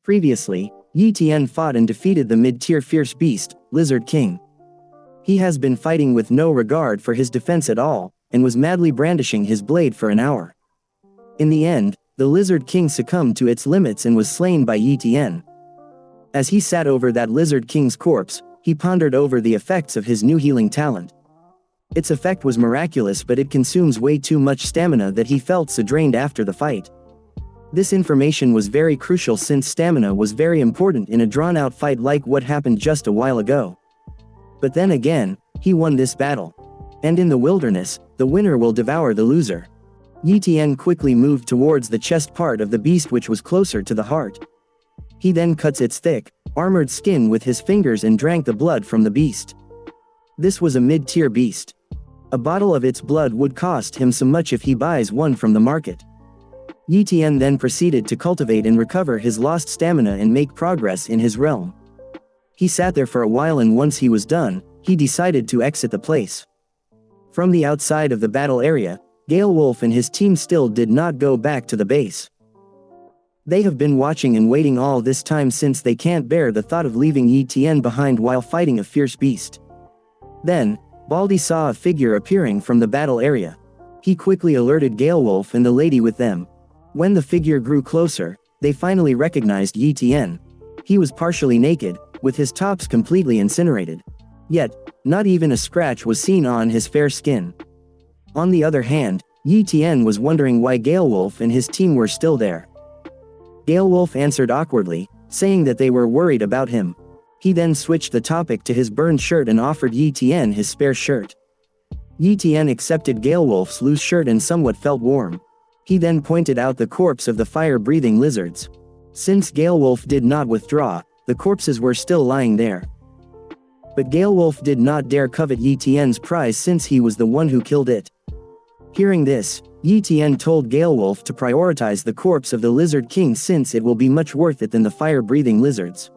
Previously, Ye Tian fought and defeated the mid-tier fierce beast, Lizard King. He has been fighting with no regard for his defense at all, and was madly brandishing his blade for an hour. In the end, the Lizard King succumbed to its limits and was slain by Ye Tian. As he sat over that Lizard King's corpse, he pondered over the effects of his new healing talent. Its effect was miraculous, but it consumes way too much stamina that he felt so drained after the fight. This information was very crucial since stamina was very important in a drawn-out fight like what happened just a while ago. But then again, he won this battle. And in the wilderness, the winner will devour the loser. Ye Tian quickly moved towards the chest part of the beast, which was closer to the heart. He then cuts its thick, armored skin with his fingers and drank the blood from the beast. This was a mid-tier beast. A bottle of its blood would cost him so much if he buys one from the market. Ye Tian then proceeded to cultivate and recover his lost stamina and make progress in his realm. He sat there for a while, and once he was done, he decided to exit the place. From the outside of the battle area, Gale Wolf and his team still did not go back to the base. They have been watching and waiting all this time since they can't bear the thought of leaving Ye Tian behind while fighting a fierce beast. Then, Baldy saw a figure appearing from the battle area. He quickly alerted Gale Wolf and the lady with them. When the figure grew closer, they finally recognized Ye Tian. He was partially naked, with his tops completely incinerated. Yet, not even a scratch was seen on his fair skin. On the other hand, Ye Tian was wondering why Gale Wolf and his team were still there. Gale Wolf answered awkwardly, saying that they were worried about him. He then switched the topic to his burned shirt and offered Ye Tian his spare shirt. Ye Tian accepted Gale Wolf's loose shirt and somewhat felt warm. He then pointed out the corpse of the fire-breathing lizards. Since Gale Wolf did not withdraw, the corpses were still lying there. But Gale Wolf did not dare covet Ye Tian's prize since he was the one who killed it. Hearing this, Ye Tian told Gale Wolf to prioritize the corpse of the Lizard King since it will be much worth it than the fire-breathing lizards.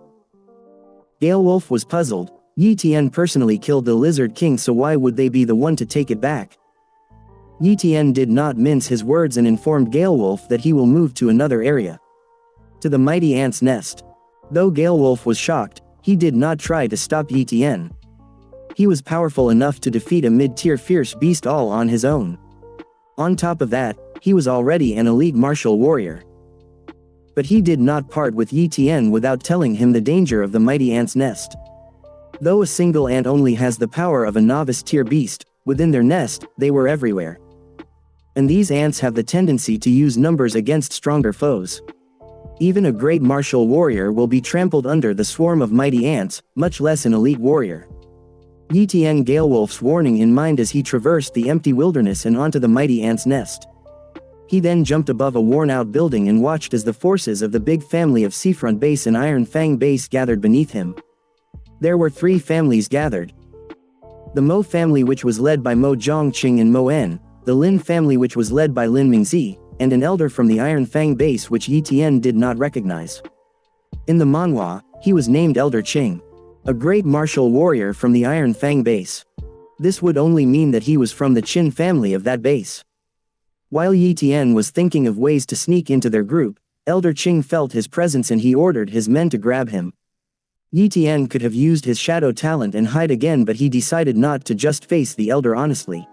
Gale Wolf was puzzled. Ye Tian personally killed the Lizard King, so why would they be the one to take it back? Ye Tian did not mince his words and informed Gale Wolf that he will move to another area. To the mighty ant's nest. Though Gale Wolf was shocked, he did not try to stop Ye Tian. He was powerful enough to defeat a mid-tier fierce beast all on his own. On top of that, he was already an elite martial warrior. But he did not part with Ye Tian without telling him the danger of the mighty ant's nest. Though a single ant only has the power of a novice-tier beast, within their nest, they were everywhere. And these ants have the tendency to use numbers against stronger foes. Even a great martial warrior will be trampled under the swarm of mighty ants, much less an elite warrior. Ye Tian Gale Wolf's warning in mind as he traversed the empty wilderness and onto the mighty ant's nest. He then jumped above a worn-out building and watched as the forces of the big family of Seafront Base and Iron Fang Base gathered beneath him. There were 3 families gathered. The Mo family, which was led by Mo Zhongqing and Mo En, the Lin family, which was led by Lin Mingzi, and an elder from the Iron Fang Base which Ye Tian did not recognize. In the Manhwa, he was named Elder Qing, a great martial warrior from the Iron Fang Base. This would only mean that he was from the Qin family of that base. While Ye Tian was thinking of ways to sneak into their group, Elder Qing felt his presence and he ordered his men to grab him. Ye Tian could have used his shadow talent and hide again, but he decided not to just face the elder honestly.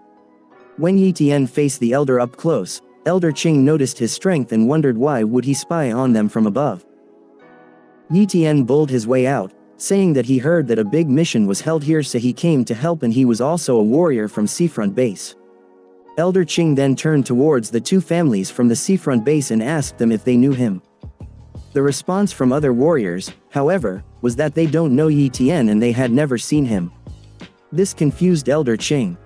When Ye Tian faced the elder up close, Elder Qing noticed his strength and wondered why would he spy on them from above. Ye Tian bulled his way out, saying that he heard that a big mission was held here, so he came to help, and he was also a warrior from Seafront Base. Elder Qing then turned towards the 2 families from the Seafront Base and asked them if they knew him. The response from other warriors, however, was that they don't know Ye Tian and they had never seen him. This confused Elder Qing.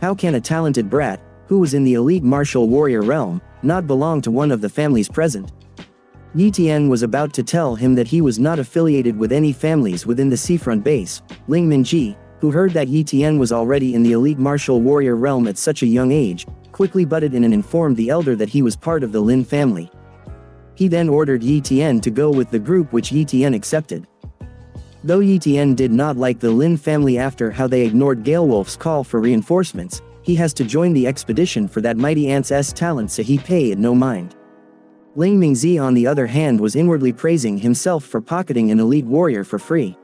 How can a talented brat, who was in the elite martial warrior realm, not belong to one of the families present? Ye Tian was about to tell him that he was not affiliated with any families within the Seafront Base. Ling Minji, who heard that Ye Tian was already in the elite martial warrior realm at such a young age, quickly butted in and informed the elder that he was part of the Lin family. He then ordered Ye Tian to go with the group, which Ye Tian accepted. Though Ye Tian did not like the Lin family after how they ignored Gale Wolf's call for reinforcements, he has to join the expedition for that mighty ant's talent, so he paid no mind. Ling Mingzi on the other hand was inwardly praising himself for pocketing an elite warrior for free.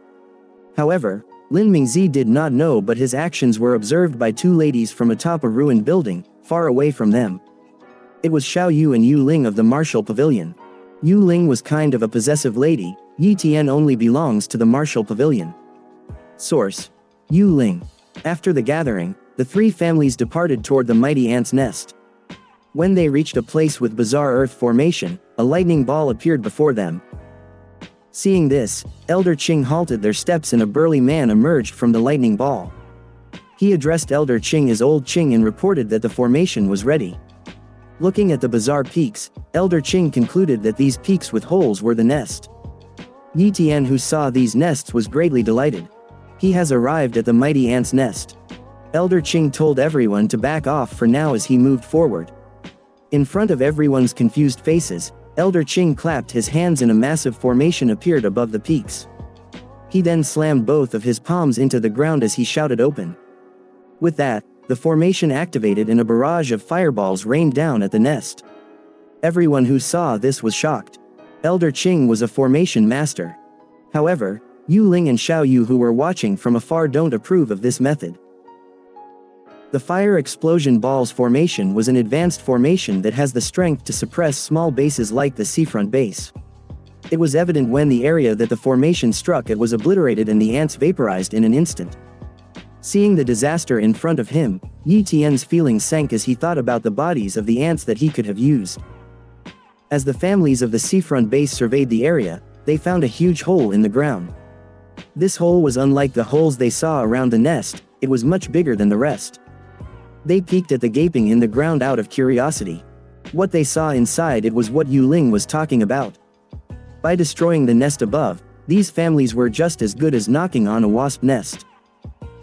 However, Lin Mingzi did not know, but his actions were observed by two ladies from atop a ruined building, far away from them. It was Xiao Yu and Yu Ling of the martial pavilion. Yu Ling was kind of a possessive lady. Ye Tian only belongs to the martial pavilion. Source: Yu Ling. After the gathering, the three families departed toward the mighty ant's nest. When they reached a place with bizarre earth formation, a lightning ball appeared before them. Seeing this, Elder Qing halted their steps and a burly man emerged from the lightning ball. He addressed Elder Qing as Old Qing and reported that the formation was ready. Looking at the bizarre peaks, Elder Qing concluded that these peaks with holes were the nest. Ye Tian, who saw these nests, was greatly delighted. He has arrived at the mighty ant's nest. Elder Qing told everyone to back off for now as he moved forward. In front of everyone's confused faces, Elder Qing clapped his hands and a massive formation appeared above the peaks. He then slammed both of his palms into the ground as he shouted, "Open." With that, the formation activated and a barrage of fireballs rained down at the nest. Everyone who saw this was shocked. Elder Qing was a formation master. However, Yu Ling and Xiao Yu, who were watching from afar, don't approve of this method. The fire explosion balls formation was an advanced formation that has the strength to suppress small bases like the seafront base. It was evident when the area that the formation struck it was obliterated and the ants vaporized in an instant. Seeing the disaster in front of him, Ye Tian's feelings sank as he thought about the bodies of the ants that he could have used. As the families of the seafront base surveyed the area, they found a huge hole in the ground. This hole was unlike the holes they saw around the nest. It was much bigger than the rest. They peeked at the gaping in the ground out of curiosity. What they saw inside it was what Yu Ling was talking about. By destroying the nest above, these families were just as good as knocking on a wasp nest.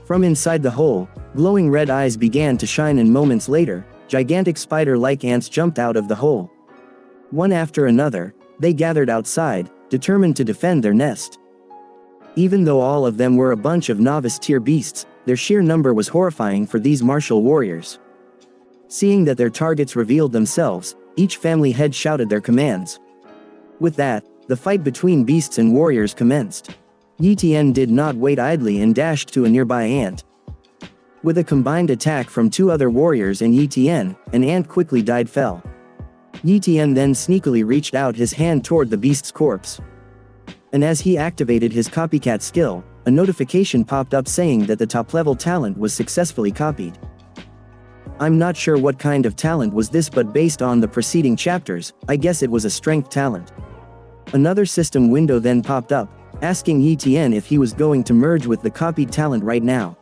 From inside the hole, glowing red eyes began to shine, and moments later, gigantic spider-like ants jumped out of the hole. One after another, they gathered outside, determined to defend their nest. Even though all of them were a bunch of novice-tier beasts, their sheer number was horrifying for these martial warriors. Seeing that their targets revealed themselves, each family head shouted their commands. With that, the fight between beasts and warriors commenced. Ye Tian did not wait idly and dashed to a nearby ant. With a combined attack from two other warriors and Ye Tian, an ant quickly fell. Ye Tian then sneakily reached out his hand toward the beast's corpse. And as he activated his copycat skill, a notification popped up saying that the top-level talent was successfully copied. I'm not sure what kind of talent was this, but based on the preceding chapters, I guess it was a strength talent. Another system window then popped up, asking Ye Tian if he was going to merge with the copied talent right now.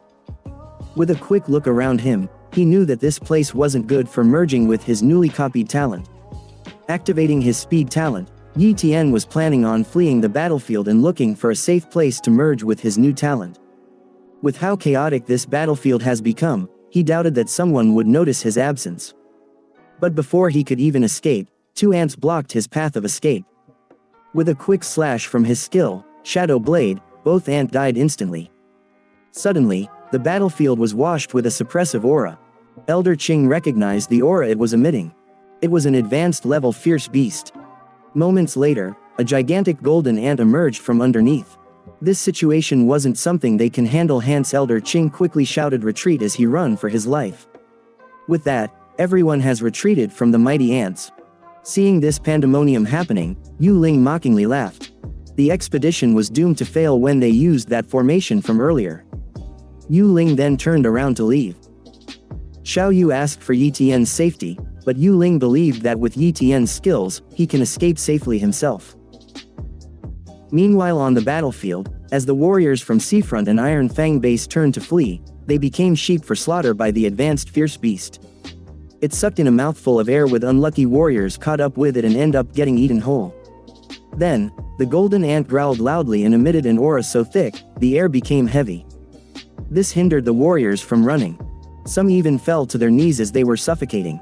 With a quick look around him, he knew that this place wasn't good for merging with his newly copied talent. Activating his speed talent, Ye Tian was planning on fleeing the battlefield and looking for a safe place to merge with his new talent. With how chaotic this battlefield has become, he doubted that someone would notice his absence. But before he could even escape, two ants blocked his path of escape. With a quick slash from his skill, Shadow Blade, both ants died instantly. Suddenly, the battlefield was washed with a suppressive aura. Elder Qing recognized the aura it was emitting. It was an advanced level fierce beast. Moments later, a gigantic golden ant emerged from underneath. This situation wasn't something they can handle, hence Elder Qing quickly shouted retreat as he ran for his life. With that, everyone has retreated from the mighty ants. Seeing this pandemonium happening, Yu Ling mockingly laughed. The expedition was doomed to fail when they used that formation from earlier. Yu Ling then turned around to leave. Xiao Yu asked for Ye Tian's safety, but Yu Ling believed that with Ye Tian's skills, he can escape safely himself. Meanwhile on the battlefield, as the warriors from Seafront and Iron Fang base turned to flee, they became sheep for slaughter by the advanced fierce beast. It sucked in a mouthful of air, with unlucky warriors caught up with it and end up getting eaten whole. Then, the golden ant growled loudly and emitted an aura so thick, the air became heavy. This hindered the warriors from running. Some even fell to their knees as they were suffocating.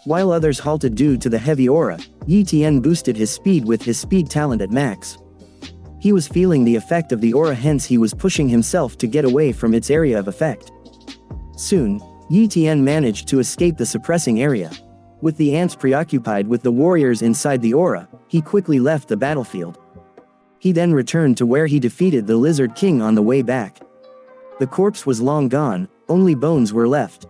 While others halted due to the heavy aura, Ye Tian boosted his speed with his speed talent at max. He was feeling the effect of the aura, hence he was pushing himself to get away from its area of effect. Soon, Ye Tian managed to escape the suppressing area. With the ants preoccupied with the warriors inside the aura, he quickly left the battlefield. He then returned to where he defeated the Lizard King on the way back. The corpse was long gone, only bones were left.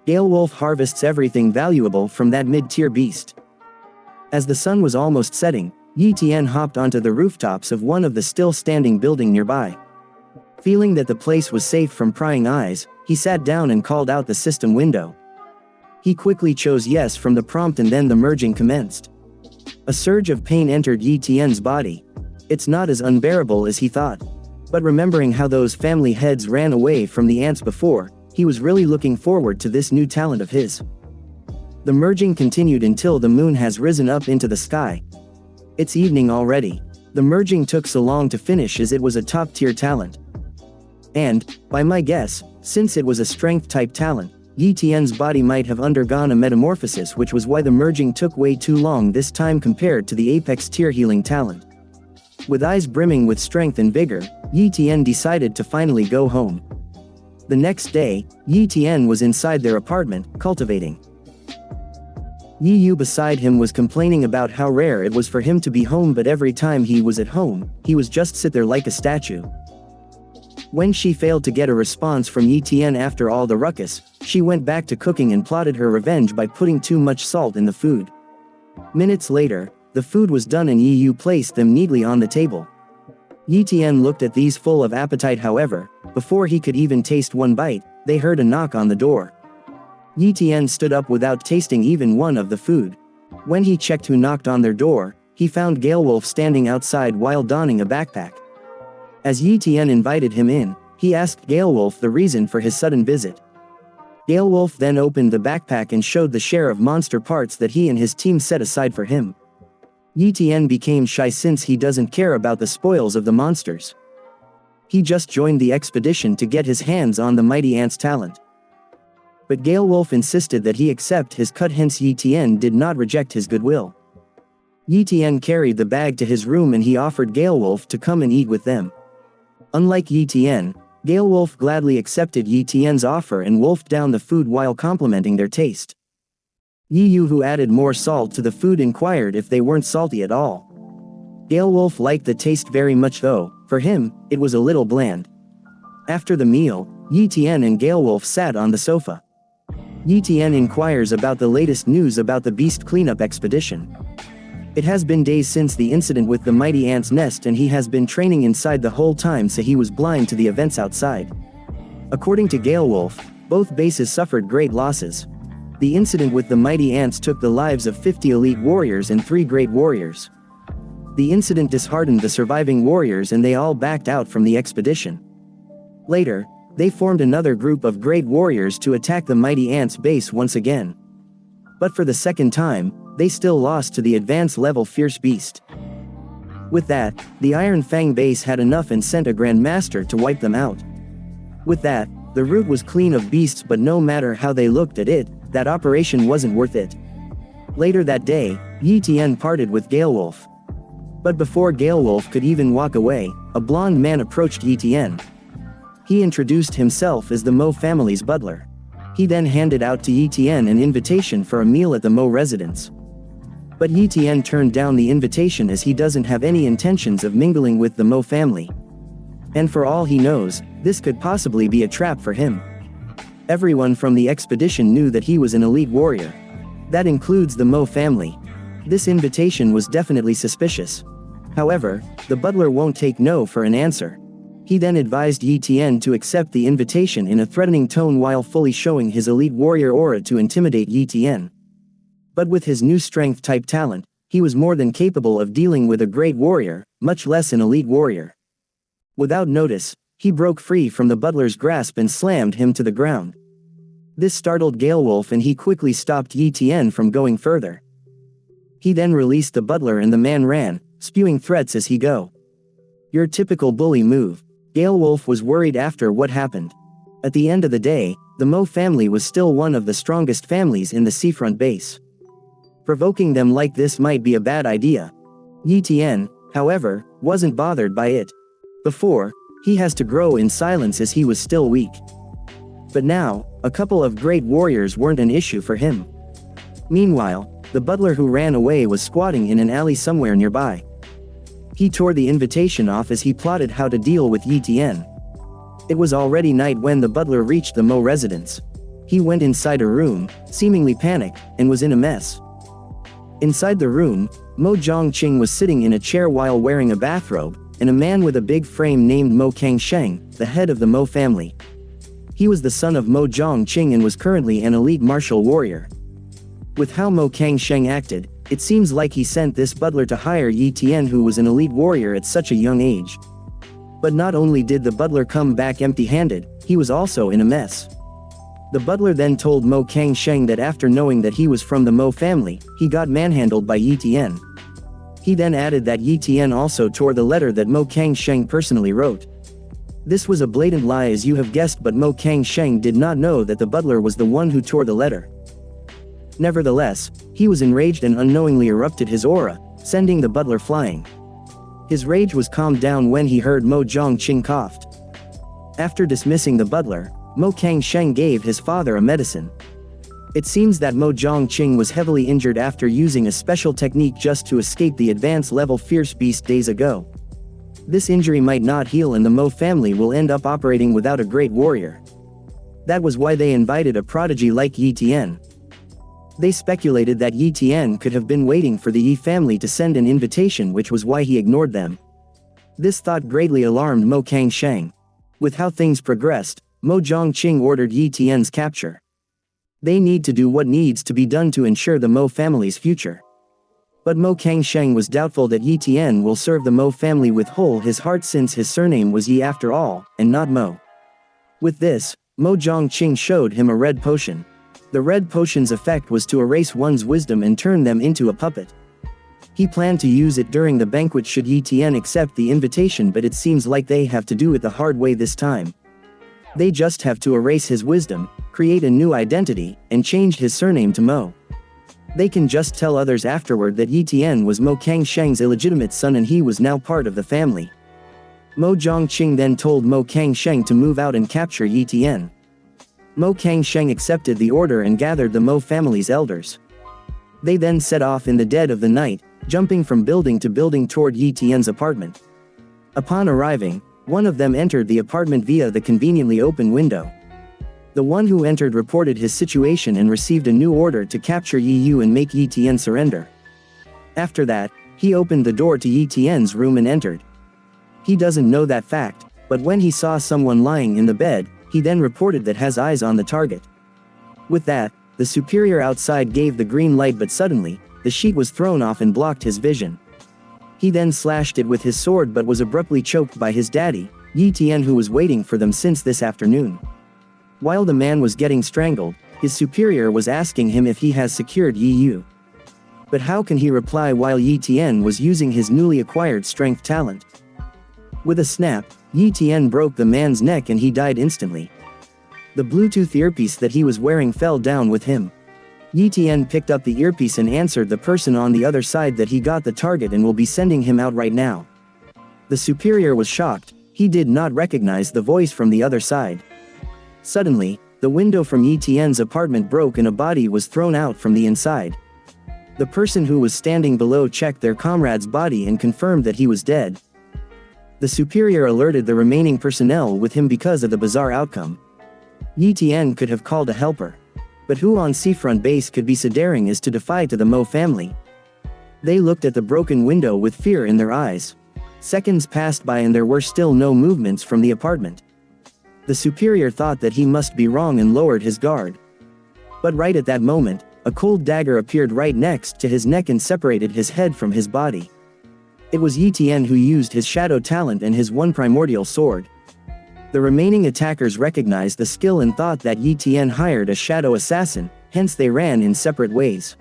Galewolf harvests everything valuable from that mid-tier beast. As the sun was almost setting, Ye Tian hopped onto the rooftops of one of the still-standing building nearby. Feeling that the place was safe from prying eyes, he sat down and called out the system window. He quickly chose yes from the prompt and then the merging commenced. A surge of pain entered Ye Tian's body. It's not as unbearable as he thought. But remembering how those family heads ran away from the ants before, he was really looking forward to this new talent of his. The merging continued until the moon has risen up into the sky. It's evening already. The merging took so long to finish as it was a top-tier talent. And, by my guess, since it was a strength-type talent, Ye Tian's body might have undergone a metamorphosis, which was why the merging took way too long this time compared to the apex tier healing talent. With eyes brimming with strength and vigor, Ye Tian decided to finally go home. The next day, Ye Tian was inside their apartment, cultivating. Yi Yu beside him was complaining about how rare it was for him to be home, but every time he was at home, he was just sit there like a statue. When she failed to get a response from Ye Tian after all the ruckus, she went back to cooking and plotted her revenge by putting too much salt in the food. Minutes later, the food was done and Yi Yu placed them neatly on the table. Ye Tian looked at these full of appetite. However, before he could even taste one bite, they heard a knock on the door. Ye Tian stood up without tasting even one of the food. When he checked who knocked on their door, he found Galewolf standing outside while donning a backpack. As Ye Tian invited him in, he asked Galewolf the reason for his sudden visit. Galewolf then opened the backpack and showed the share of monster parts that he and his team set aside for him. Ye Tian became shy since he doesn't care about the spoils of the monsters. He just joined the expedition to get his hands on the mighty ant's talent. But Galewolf insisted that he accept his cut, hence Ye Tian did not reject his goodwill. Ye Tian carried the bag to his room and he offered Galewolf to come and eat with them. Unlike Ye Tian, Galewolf gladly accepted Ye Tian's offer and wolfed down the food while complimenting their taste. Yi Yu, who added more salt to the food, inquired if they weren't salty at all. Galewolf liked the taste very much, though, for him, it was a little bland. After the meal, Ye Tian and Galewolf sat on the sofa. Ye Tian inquires about the latest news about the beast cleanup expedition. It has been days since the incident with the mighty ant's nest and he has been training inside the whole time, so he was blind to the events outside. According to Galewolf, both bases suffered great losses. The incident with the mighty ants took the lives of 50 elite warriors and 3 great warriors. The incident disheartened the surviving warriors and they all backed out from the expedition. Later, they formed another group of great warriors to attack the mighty ants base once again. But for the second time, they still lost to the advanced level fierce beast. With that, the Iron Fang base had enough and sent a Grandmaster to wipe them out. With that, the route was clean of beasts, but no matter how they looked at it, that operation wasn't worth it. Later that day, Ye Tian parted with Galewolf. But before Galewolf could even walk away, a blonde man approached Ye Tian. He introduced himself as the Mo family's butler. He then handed out to Ye Tian an invitation for a meal at the Mo residence. But Ye Tian turned down the invitation as he doesn't have any intentions of mingling with the Mo family. And for all he knows, this could possibly be a trap for him. Everyone from the expedition knew that he was an elite warrior. That includes the Mo family. This invitation was definitely suspicious. However, the butler won't take no for an answer. He then advised Ye Tian to accept the invitation in a threatening tone while fully showing his elite warrior aura to intimidate Ye Tian. But with his new strength-type talent, he was more than capable of dealing with a great warrior, much less an elite warrior. Without notice, he broke free from the butler's grasp and slammed him to the ground. This startled Galewolf and he quickly stopped Ye Tian from going further. He then released the butler and the man ran, spewing threats as he go. Your typical bully move. Galewolf was worried after what happened. At the end of the day, the Mo family was still one of the strongest families in the seafront base. Provoking them like this might be a bad idea. Ye Tian, however, wasn't bothered by it. Before, he has to grow in silence as he was still weak. But now, a couple of great warriors weren't an issue for him. Meanwhile, the butler who ran away was squatting in an alley somewhere nearby. He tore the invitation off as he plotted how to deal with Ye Tian. It was already night when the butler reached the Mo residence. He went inside a room, seemingly panicked, and was in a mess. Inside the room, Mo Zhongqing was sitting in a chair while wearing a bathrobe, and a man with a big frame named Mo Kangsheng, the head of the Mo family. He was the son of Mo Zhongqing and was currently an elite martial warrior. With how Mo Kangsheng acted, it seems like he sent this butler to hire Ye Tian, who was an elite warrior at such a young age. But not only did the butler come back empty-handed, he was also in a mess. The butler then told Mo Kangsheng that after knowing that he was from the Mo family, he got manhandled by Ye Tian. He then added that Ye Tian also tore the letter that Mo Kangsheng personally wrote. This was a blatant lie, as you have guessed, but Mo Kangsheng did not know that the butler was the one who tore the letter. Nevertheless, he was enraged and unknowingly erupted his aura, sending the butler flying. His rage was calmed down when he heard Mo Zhongqing coughed. After dismissing the butler, Mo Kangsheng gave his father a medicine. It seems that Mo Zhongqing was heavily injured after using a special technique just to escape the advanced level Fierce Beast days ago. This injury might not heal and the Mo family will end up operating without a great warrior. That was why they invited a prodigy like Ye Tian. They speculated that Ye Tian could have been waiting for the Ye family to send an invitation, which was why he ignored them. This thought greatly alarmed Mo Kangsheng. With how things progressed, Mo Zhongqing ordered Ye Tian's capture. They need to do what needs to be done to ensure the Mo family's future. But Mo Kangsheng was doubtful that Ye Tian will serve the Mo family with whole his heart, since his surname was Ye after all, and not Mo. With this, Mo Zhongqing showed him a red potion. The red potion's effect was to erase one's wisdom and turn them into a puppet. He planned to use it during the banquet should Ye Tian accept the invitation, but it seems like they have to do it the hard way this time. They just have to erase his wisdom, create a new identity, and change his surname to Mo. They can just tell others afterward that Ye Tian was Mo Kangsheng's illegitimate son and he was now part of the family. Mo Zhongqing then told Mo Kangsheng to move out and capture Ye Tian. Mo Kangsheng accepted the order and gathered the Mo family's elders. They then set off in the dead of the night, jumping from building to building toward Ye Tian's apartment. Upon arriving, one of them entered the apartment via the conveniently open window. The one who entered reported his situation and received a new order to capture Ye Yu and make Ye Tian surrender. After that, he opened the door to Ye Tian's room and entered. He doesn't know that fact, but when he saw someone lying in the bed, he then reported that has eyes on the target. With that, the superior outside gave the green light, but suddenly, the sheet was thrown off and blocked his vision. He then slashed it with his sword but was abruptly choked by his daddy, Ye Tian, who was waiting for them since this afternoon. While the man was getting strangled, his superior was asking him if he has secured Ye Yu. But how can he reply while Ye Tian was using his newly acquired strength talent? With a snap, Ye Tian broke the man's neck and he died instantly. The Bluetooth earpiece that he was wearing fell down with him. Ye Tian picked up the earpiece and answered the person on the other side that he got the target and will be sending him out right now. The superior was shocked. He did not recognize the voice from the other side. Suddenly, the window from Ye Tian's apartment broke and a body was thrown out from the inside. The person who was standing below checked their comrade's body and confirmed that he was dead. The superior alerted the remaining personnel with him because of the bizarre outcome. Ye Tian could have called a helper. But who on seafront base could be so daring as to defy to the Mo family? They looked at the broken window with fear in their eyes. Seconds passed by and there were still no movements from the apartment. The superior thought that he must be wrong and lowered his guard. But right at that moment, a cold dagger appeared right next to his neck and separated his head from his body. It was Ye Tian who used his shadow talent and his one primordial sword. The remaining attackers recognized the skill and thought that Ye Tian hired a shadow assassin, hence they ran in separate ways.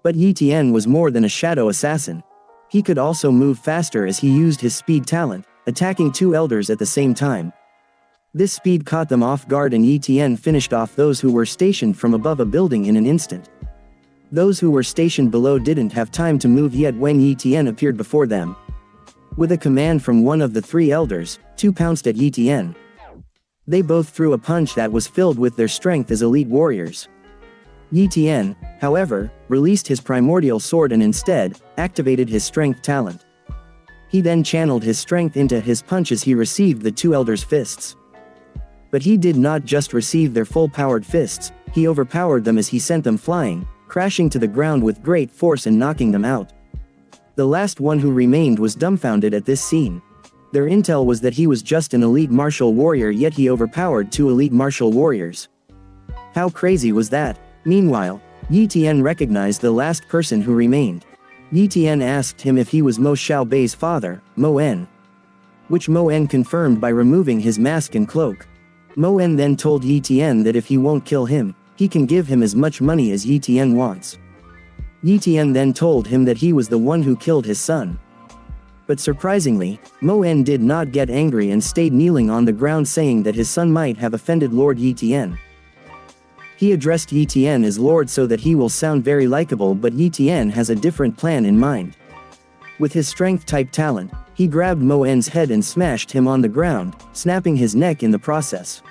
But Ye Tian was more than a shadow assassin. He could also move faster as he used his speed talent, attacking two elders at the same time. This speed caught them off guard and Ye Tian finished off those who were stationed from above a building in an instant. Those who were stationed below didn't have time to move yet when Ye Tian appeared before them. With a command from one of the three elders, two pounced at Ye Tian. They both threw a punch that was filled with their strength as elite warriors. Ye Tian, however, released his primordial sword and instead, activated his strength talent. He then channeled his strength into his punch as he received the two elders' fists. But he did not just receive their full-powered fists, he overpowered them as he sent them flying, crashing to the ground with great force and knocking them out. The last one who remained was dumbfounded at this scene. Their intel was that he was just an elite martial warrior, yet he overpowered two elite martial warriors. How crazy was that? Meanwhile, Ye Tian recognized the last person who remained. Ye Tian asked him if he was Mo Xiaobei's father, Mo En. Which Mo En confirmed by removing his mask and cloak. Mo En then told Ye Tian that if he won't kill him, he can give him as much money as Ye Tian wants. Ye Tian then told him that he was the one who killed his son. But surprisingly, Mo En did not get angry and stayed kneeling on the ground, saying that his son might have offended Lord Ye Tian. He addressed Ye Tian as Lord so that he will sound very likable, but Ye Tian has a different plan in mind. With his strength-type talent, he grabbed Mo En's head and smashed him on the ground, snapping his neck in the process.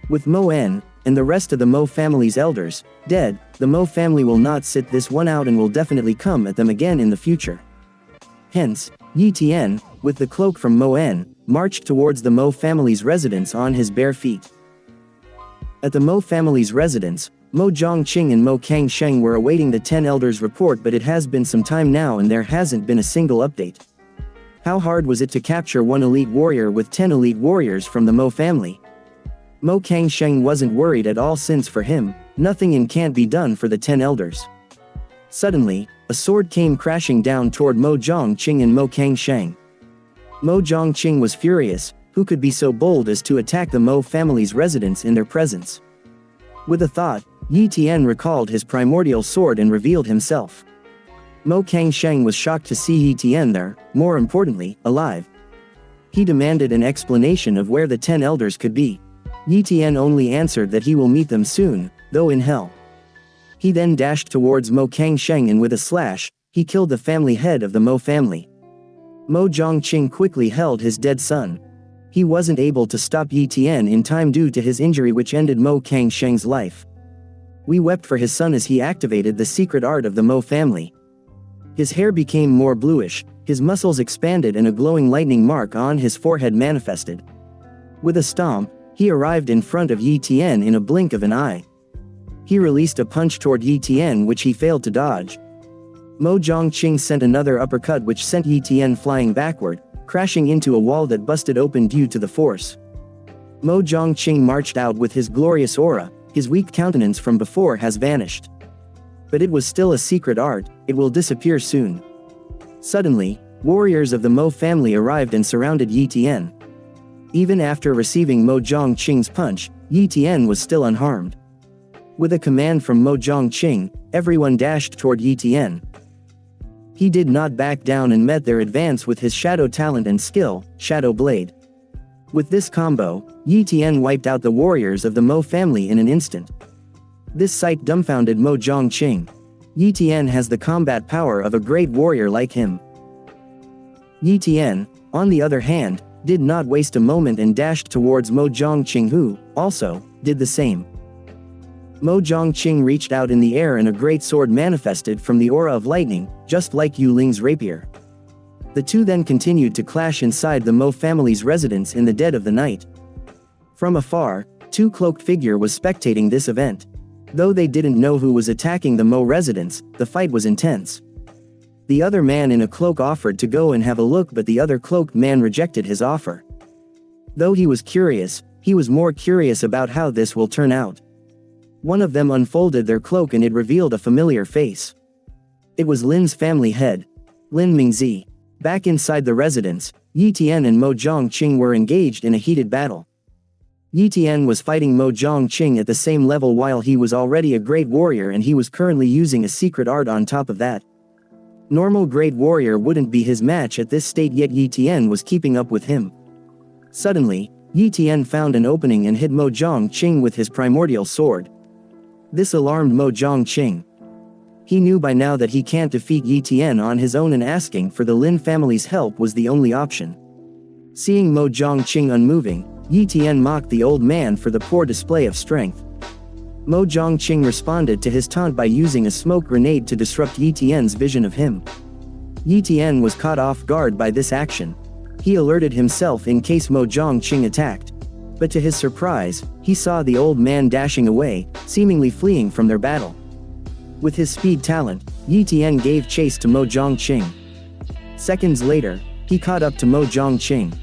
With Mo En, and the rest of the Mo family's elders, dead, the Mo family will not sit this one out and will definitely come at them again in the future. Hence, Ye Tian, with the cloak from Mo En, marched towards the Mo family's residence on his bare feet. At the Mo family's residence, Mo Zhongqing and Mo Kangsheng were awaiting the 10 elders' report, but it has been some time now and there hasn't been a single update. How hard was it to capture one elite warrior with 10 elite warriors from the Mo family? Mo Kangsheng wasn't worried at all, since for him, nothing can't be done for the 10 elders. Suddenly, a sword came crashing down toward Mo Zhongqing and Mo Kangsheng. Mo Zhongqing was furious. Who could be so bold as to attack the Mo family's residence in their presence? With a thought, Ye Tian recalled his primordial sword and revealed himself. Mo Kangsheng was shocked to see Ye Tian there, more importantly, alive. He demanded an explanation of where the 10 elders could be. Ye Tian only answered that he will meet them soon, though in hell. He then dashed towards Mo Kangsheng and with a slash, he killed the family head of the Mo family. Mo Zhongqing quickly held his dead son. He wasn't able to stop Ye Tian in time due to his injury, which ended Mo Kangsheng's life. We wept for his son as he activated the secret art of the Mo family. His hair became more bluish, his muscles expanded and a glowing lightning mark on his forehead manifested. With a stomp, he arrived in front of Ye Tian in a blink of an eye. He released a punch toward Ye Tian which he failed to dodge. Mo Zhongqing sent another uppercut which sent Ye Tian flying backward, crashing into a wall that busted open due to the force. Mo Zhongqing marched out with his glorious aura, his weak countenance from before has vanished. But it was still a secret art, it will disappear soon. Suddenly, warriors of the Mo family arrived and surrounded Ye Tian. Even after receiving Mo Zhongqing's punch, Ye Tian was still unharmed. With a command from Mo Zhongqing, everyone dashed toward Ye Tian. He did not back down and met their advance with his shadow talent and skill, Shadow Blade. With this combo, Ye Tian wiped out the warriors of the Mo family in an instant. This sight dumbfounded Mo Zhongqing. Ye Tian has the combat power of a great warrior like him. Ye Tian, on the other hand, did not waste a moment and dashed towards Mo Zhongqing, who, also, did the same. Mo Zhongqing reached out in the air and a great sword manifested from the aura of lightning, just like Yu Ling's rapier. The two then continued to clash inside the Mo family's residence in the dead of the night. From afar, two cloaked figures was spectating this event. Though they didn't know who was attacking the Mo residence, the fight was intense. The other man in a cloak offered to go and have a look, but the other cloaked man rejected his offer. Though he was curious, he was more curious about how this will turn out. One of them unfolded their cloak and it revealed a familiar face. It was Lin's family head, Lin Mingzi. Back inside the residence, Ye Tian and Mo Zhongqing were engaged in a heated battle. Ye Tian was fighting Mo Zhongqing at the same level while he was already a great warrior, and he was currently using a secret art on top of that. Normal great warrior wouldn't be his match at this state, yet Ye Tian was keeping up with him. Suddenly, Ye Tian found an opening and hit Mo Zhongqing with his primordial sword. This alarmed Mo Zhongqing. He knew by now that he can't defeat Ye Tian on his own, and asking for the Lin family's help was the only option. Seeing Mo Zhongqing unmoving, Ye Tian mocked the old man for the poor display of strength. Mo Zhongqing responded to his taunt by using a smoke grenade to disrupt Ye Tian's vision of him. Ye Tian was caught off guard by this action. He alerted himself in case Mo Zhongqing attacked. But to his surprise, he saw the old man dashing away, seemingly fleeing from their battle. With his speed talent, Ye Tian gave chase to Mo Zhongqing. Seconds later, he caught up to Mo Zhongqing.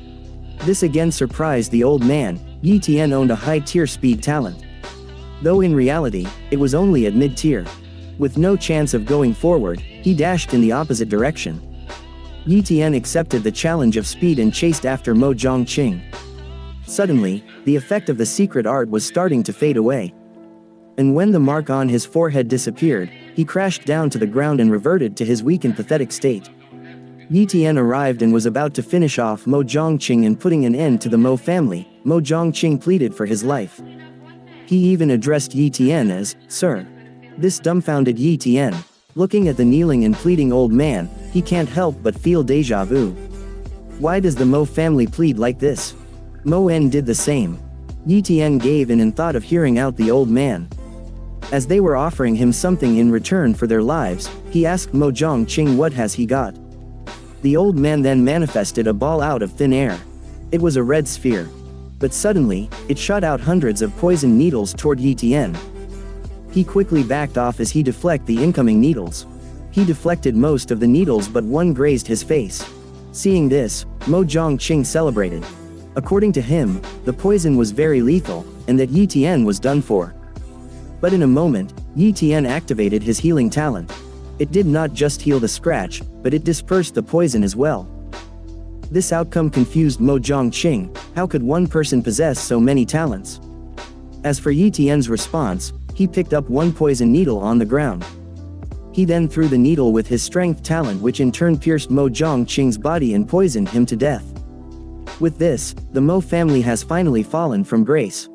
This again surprised the old man. Ye Tian owned a high-tier speed talent. Though in reality, it was only at mid-tier. With no chance of going forward, he dashed in the opposite direction. Ye Tian accepted the challenge of speed and chased after Mo Zhongqing. Suddenly, the effect of the secret art was starting to fade away. And when the mark on his forehead disappeared, he crashed down to the ground and reverted to his weak and pathetic state. Ye Tian arrived and was about to finish off Mo Zhongqing and putting an end to the Mo family. Mo Zhongqing pleaded for his life. He even addressed Ye Tian as, "Sir." This dumbfounded Ye Tian. Looking at the kneeling and pleading old man, he can't help but feel deja vu. Why does the Mo family plead like this? Mo En did the same. Ye Tian gave in and thought of hearing out the old man. As they were offering him something in return for their lives, he asked Mo Zhongqing what has he got. The old man then manifested a ball out of thin air. It was a red sphere. But suddenly, it shot out hundreds of poison needles toward Ye Tian. He quickly backed off as he deflected the incoming needles. He deflected most of the needles but one grazed his face. Seeing this, Mo Zhongqing celebrated. According to him, the poison was very lethal, and that Ye Tian was done for. But in a moment, Ye Tian activated his healing talent. It did not just heal the scratch, but it dispersed the poison as well. This outcome confused Mo Zhongqing. How could one person possess so many talents? As for Ye Tian's response, he picked up one poison needle on the ground. He then threw the needle with his strength talent, which in turn pierced Mo Zhongqing's body and poisoned him to death. With this, the Mo family has finally fallen from grace.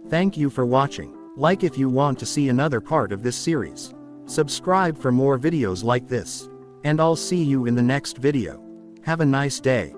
Thank you for watching. Like if you want to see another part of this series. Subscribe for more videos like this. And I'll see you in the next video. Have a nice day.